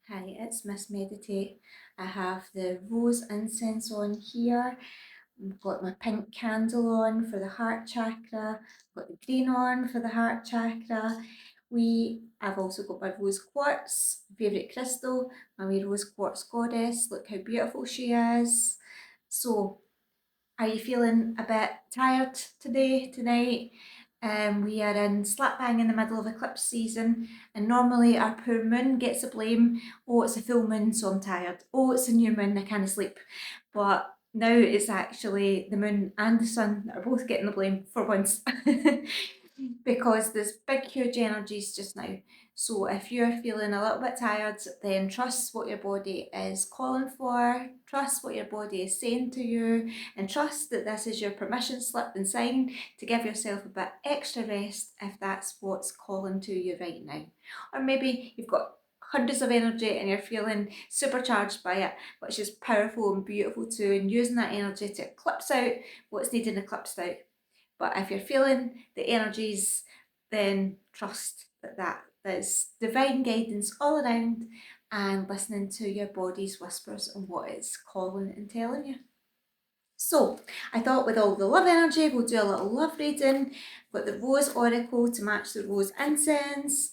Hi, it's Miss Meditate. I have the rose incense on here. I've got my pink candle on for the heart chakra. I've got the green on for the heart chakra. I've also got my rose quartz, favourite crystal, my wee rose quartz goddess. Look how beautiful she is. So, are you feeling a bit tired tonight? We are in slap bang in the middle of eclipse season, and normally our poor moon gets the blame. Oh, it's a full moon, so I'm tired. Oh, it's a new moon, I can't sleep. But now it's actually the moon and the sun that are both getting the blame for once. Because there's big, huge energies just now. So if you're feeling a little bit tired, then trust what your body is calling for, trust what your body is saying to you, and trust that this is your permission slip and sign to give yourself a bit extra rest if that's what's calling to you right now. Or maybe you've got hundreds of energy and you're feeling supercharged by it, which is powerful and beautiful too, and using that energy to eclipse out what's needing eclipsed out. But if you're feeling the energies, then trust that there's divine guidance all around, and listening to your body's whispers and what it's calling and telling you. So I thought with all the love energy, we'll do a little love reading. We've got the Rose Oracle to match the Rose Incense.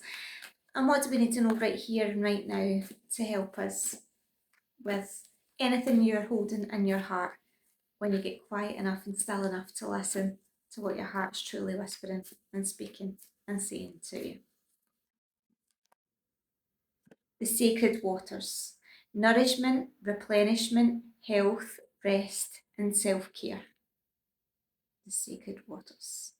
And what do we need to know right here and right now to help us with anything you're holding in your heart when you get quiet enough and still enough to listen to what your heart's truly whispering and speaking and saying to you. The sacred waters, nourishment, replenishment, health, rest, and self-care. The sacred waters.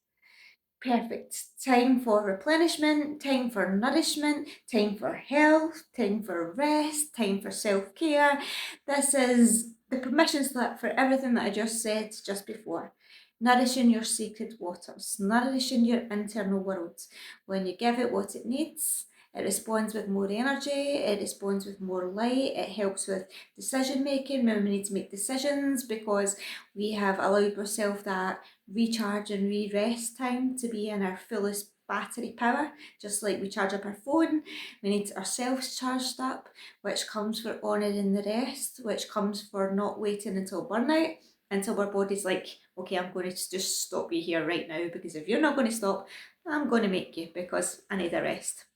Perfect. Time for replenishment, time for nourishment, time for health, time for rest, time for self-care. This is the permission slip for everything that I just said just before. Nourishing your sacred waters, nourishing your internal world. When you give it what it needs, it responds with more energy, it responds with more light, it helps with decision making when we need to make decisions because we have allowed ourselves that recharge and re-rest time to be in our fullest battery power. Just like we charge up our phone, we need ourselves charged up, which comes for honouring the rest, which comes for not waiting until burnout, until our body's like, okay, I'm going to just stop you here right now, because if you're not going to stop, I'm going to make you, because I need a rest.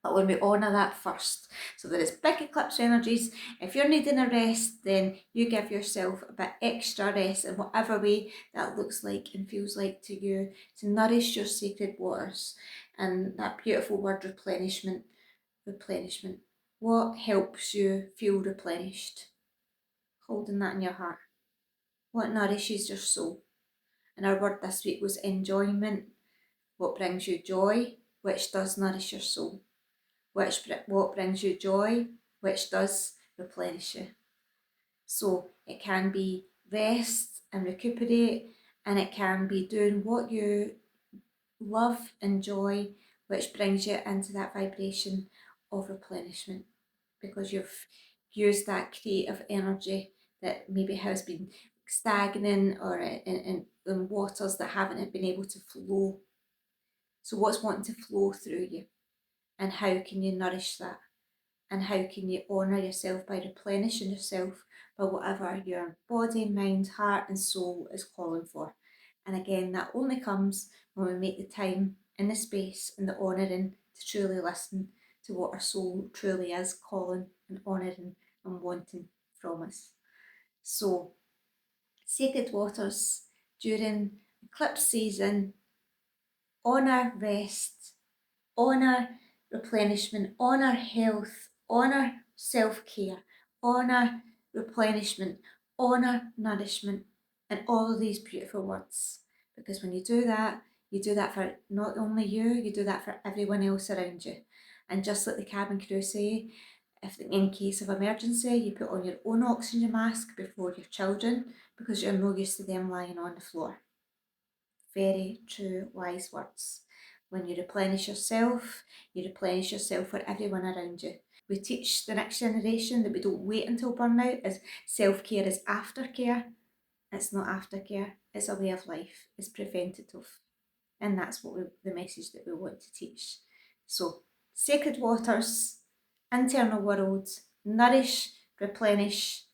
But when we honour that first, so there is big eclipse energies. If you're needing a rest, then you give yourself a bit extra rest in whatever way that looks like and feels like to you, to nourish your sacred waters. And that beautiful word replenishment, replenishment. What helps you feel replenished? Holding that in your heart. What nourishes your soul? And our word this week was enjoyment. What brings you joy, which does nourish your soul. What brings you joy, which does replenish you. So it can be rest and recuperate, and it can be doing what you love and joy, which brings you into that vibration of replenishment, because you've used that creative energy that maybe has been stagnant or in waters that haven't been able to flow. So what's wanting to flow through you, and how can you nourish that? And how can you honour yourself by replenishing yourself by whatever your body, mind, heart and soul is calling for. And again, that only comes when we make the time and the space and the honouring to truly listen to what our soul truly is calling and honouring and wanting from us. So, sacred waters during eclipse season, honour rest, honour replenishment, honour health, honour self-care, honour replenishment, honour nourishment, and all of these beautiful words. Because when you do that for not only you do that for everyone else around you. And just like the cabin crew say, if in case of emergency, you put on your own oxygen mask before your children, because you're no used to them lying on the floor. Very true, wise words. When you replenish yourself for everyone around you. We teach the next generation that we don't wait until burnout, as self-care is aftercare. It's not aftercare, it's a way of life, it's preventative. And that's the message that we want to teach. So, sacred waters internal world, nourish, replenish,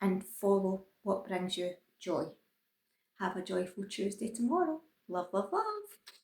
and follow what brings you joy. Have a joyful Tuesday tomorrow. Love, love, love.